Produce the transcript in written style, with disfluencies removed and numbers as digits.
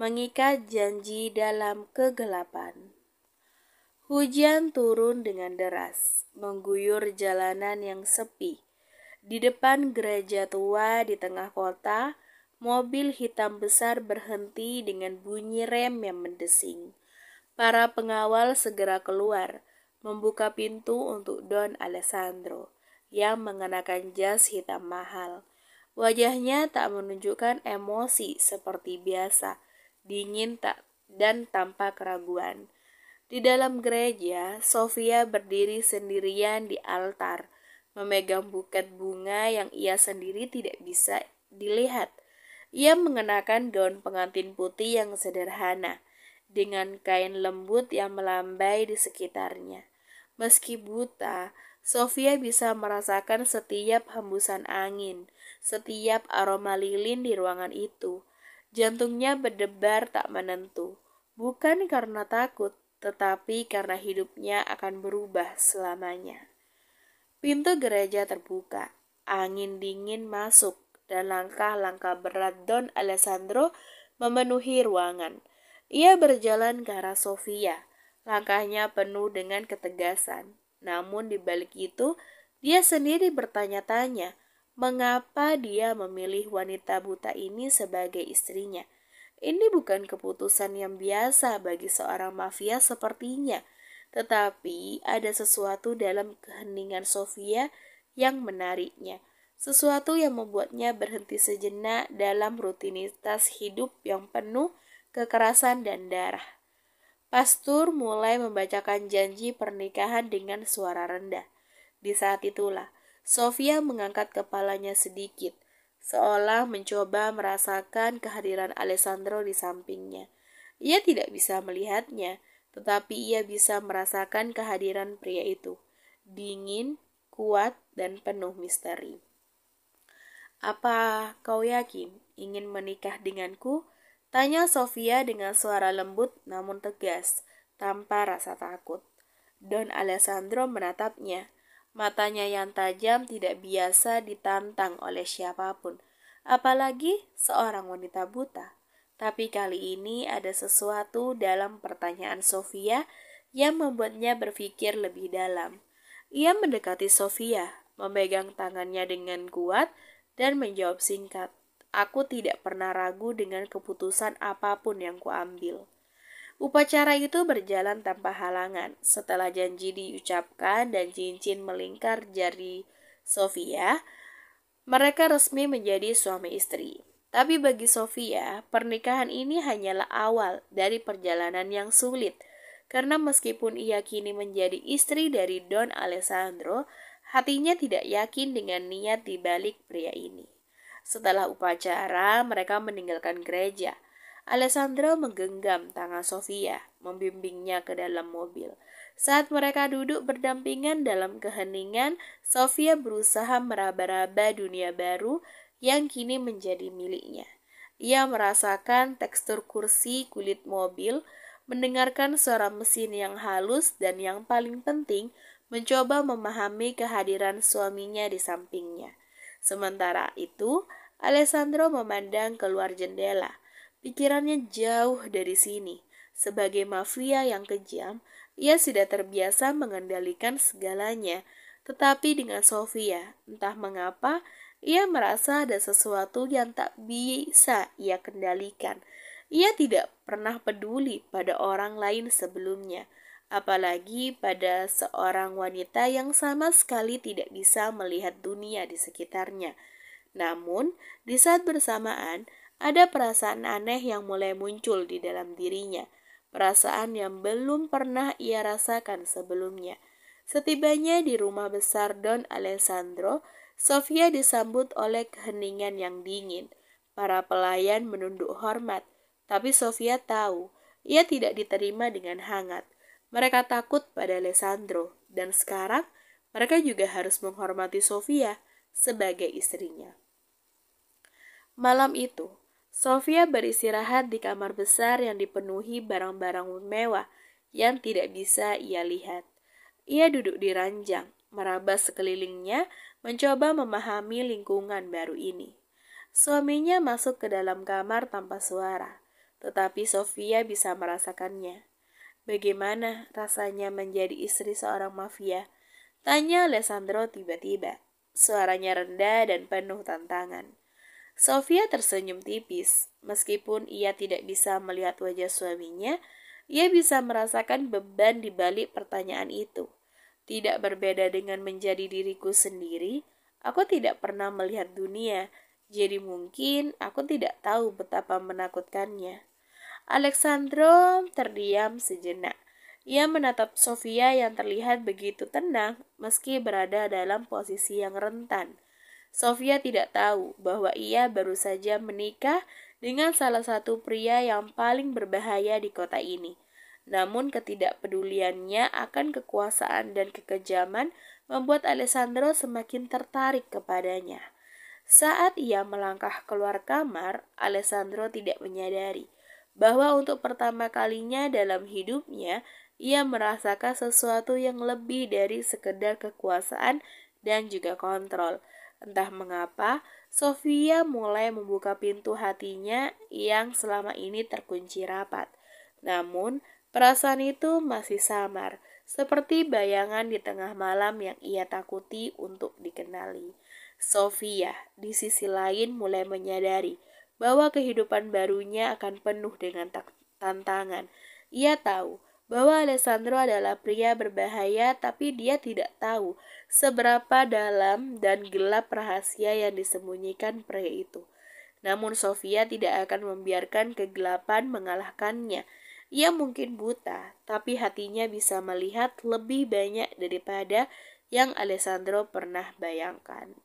mengikat janji dalam kegelapan. Hujan turun dengan deras, mengguyur jalanan yang sepi. Di depan gereja tua di tengah kota, mobil hitam besar berhenti dengan bunyi rem yang mendesing. Para pengawal segera keluar, membuka pintu untuk Don Alessandro yang mengenakan jas hitam mahal. Wajahnya tak menunjukkan emosi seperti biasa, dingin dan tanpa keraguan. Di dalam gereja, Sofia berdiri sendirian di altar, memegang buket bunga yang ia sendiri tidak bisa dilihat. Ia mengenakan gaun pengantin putih yang sederhana, dengan kain lembut yang melambai di sekitarnya. Meski buta, Sofia bisa merasakan setiap hembusan angin, setiap aroma lilin di ruangan itu. Jantungnya berdebar tak menentu, bukan karena takut, tetapi karena hidupnya akan berubah selamanya. Pintu gereja terbuka, angin dingin masuk, dan langkah-langkah berat Don Alessandro memenuhi ruangan. Ia berjalan ke arah Sofia, langkahnya penuh dengan ketegasan. Namun di balik itu, dia sendiri bertanya-tanya, mengapa dia memilih wanita buta ini sebagai istrinya. Ini bukan keputusan yang biasa bagi seorang mafia sepertinya, tetapi ada sesuatu dalam keheningan Sofia yang menariknya, sesuatu yang membuatnya berhenti sejenak dalam rutinitas hidup yang penuh kekerasan dan darah. Pastor mulai membacakan janji pernikahan dengan suara rendah. Di saat itulah, Sofia mengangkat kepalanya sedikit, seolah mencoba merasakan kehadiran Alessandro di sampingnya. Ia tidak bisa melihatnya, tetapi ia bisa merasakan kehadiran pria itu, dingin, kuat, dan penuh misteri. "Apa kau yakin ingin menikah denganku?" tanya Sofia dengan suara lembut namun tegas, tanpa rasa takut. Don Alessandro menatapnya. Matanya yang tajam tidak biasa ditantang oleh siapapun, apalagi seorang wanita buta. Tapi kali ini ada sesuatu dalam pertanyaan Sofia yang membuatnya berpikir lebih dalam. Ia mendekati Sofia, memegang tangannya dengan kuat, dan menjawab singkat, "Aku tidak pernah ragu dengan keputusan apapun yang kuambil." Upacara itu berjalan tanpa halangan. Setelah janji diucapkan dan cincin melingkar jari Sofia, mereka resmi menjadi suami istri. Tapi bagi Sofia, pernikahan ini hanyalah awal dari perjalanan yang sulit. Karena meskipun ia kini menjadi istri dari Don Alessandro, hatinya tidak yakin dengan niat di balik pria ini. Setelah upacara, mereka meninggalkan gereja. Alessandro menggenggam tangan Sofia, membimbingnya ke dalam mobil. Saat mereka duduk berdampingan dalam keheningan, Sofia berusaha meraba-raba dunia baru yang kini menjadi miliknya. Ia merasakan tekstur kursi kulit mobil, mendengarkan suara mesin yang halus, dan yang paling penting, mencoba memahami kehadiran suaminya di sampingnya. Sementara itu, Alessandro memandang keluar jendela. Pikirannya jauh dari sini. Sebagai mafia yang kejam, ia sudah terbiasa mengendalikan segalanya. Tetapi dengan Sofia, entah mengapa, ia merasa ada sesuatu yang tak bisa ia kendalikan. Ia tidak pernah peduli pada orang lain sebelumnya, apalagi pada seorang wanita yang sama sekali tidak bisa melihat dunia di sekitarnya. Namun, di saat bersamaan, ada perasaan aneh yang mulai muncul di dalam dirinya, perasaan yang belum pernah ia rasakan sebelumnya. Setibanya di rumah besar Don Alessandro, Sofia disambut oleh keheningan yang dingin. Para pelayan menunduk hormat, tapi Sofia tahu ia tidak diterima dengan hangat. Mereka takut pada Alessandro, dan sekarang mereka juga harus menghormati Sofia sebagai istrinya. Malam itu, Sofia beristirahat di kamar besar yang dipenuhi barang-barang mewah yang tidak bisa ia lihat. Ia duduk di ranjang, meraba sekelilingnya, mencoba memahami lingkungan baru ini. Suaminya masuk ke dalam kamar tanpa suara, tetapi Sofia bisa merasakannya. Bagaimana rasanya menjadi istri seorang mafia? Tanya Alessandro tiba-tiba. Suaranya rendah dan penuh tantangan. Sofia tersenyum tipis. Meskipun ia tidak bisa melihat wajah suaminya, ia bisa merasakan beban di balik pertanyaan itu. Tidak berbeda dengan menjadi diriku sendiri, aku tidak pernah melihat dunia, jadi mungkin aku tidak tahu betapa menakutkannya. Alexandro terdiam sejenak. Ia menatap Sofia yang terlihat begitu tenang meski berada dalam posisi yang rentan. Sofia tidak tahu bahwa ia baru saja menikah dengan salah satu pria yang paling berbahaya di kota ini. Namun ketidakpeduliannya akan kekuasaan dan kekejaman membuat Alessandro semakin tertarik kepadanya. Saat ia melangkah keluar kamar, Alessandro tidak menyadari bahwa untuk pertama kalinya dalam hidupnya, ia merasakan sesuatu yang lebih dari sekedar kekuasaan dan juga kontrol. Entah mengapa, Sofia mulai membuka pintu hatinya yang selama ini terkunci rapat. Namun, perasaan itu masih samar, seperti bayangan di tengah malam yang ia takuti untuk dikenali. Sofia, di sisi lain, mulai menyadari bahwa kehidupan barunya akan penuh dengan tantangan. Ia tahu bahwa Alessandro adalah pria berbahaya, tapi dia tidak tahu seberapa dalam dan gelap rahasia yang disembunyikan pria itu. Namun Sofia tidak akan membiarkan kegelapan mengalahkannya. Ia mungkin buta, tapi hatinya bisa melihat lebih banyak daripada yang Alessandro pernah bayangkan.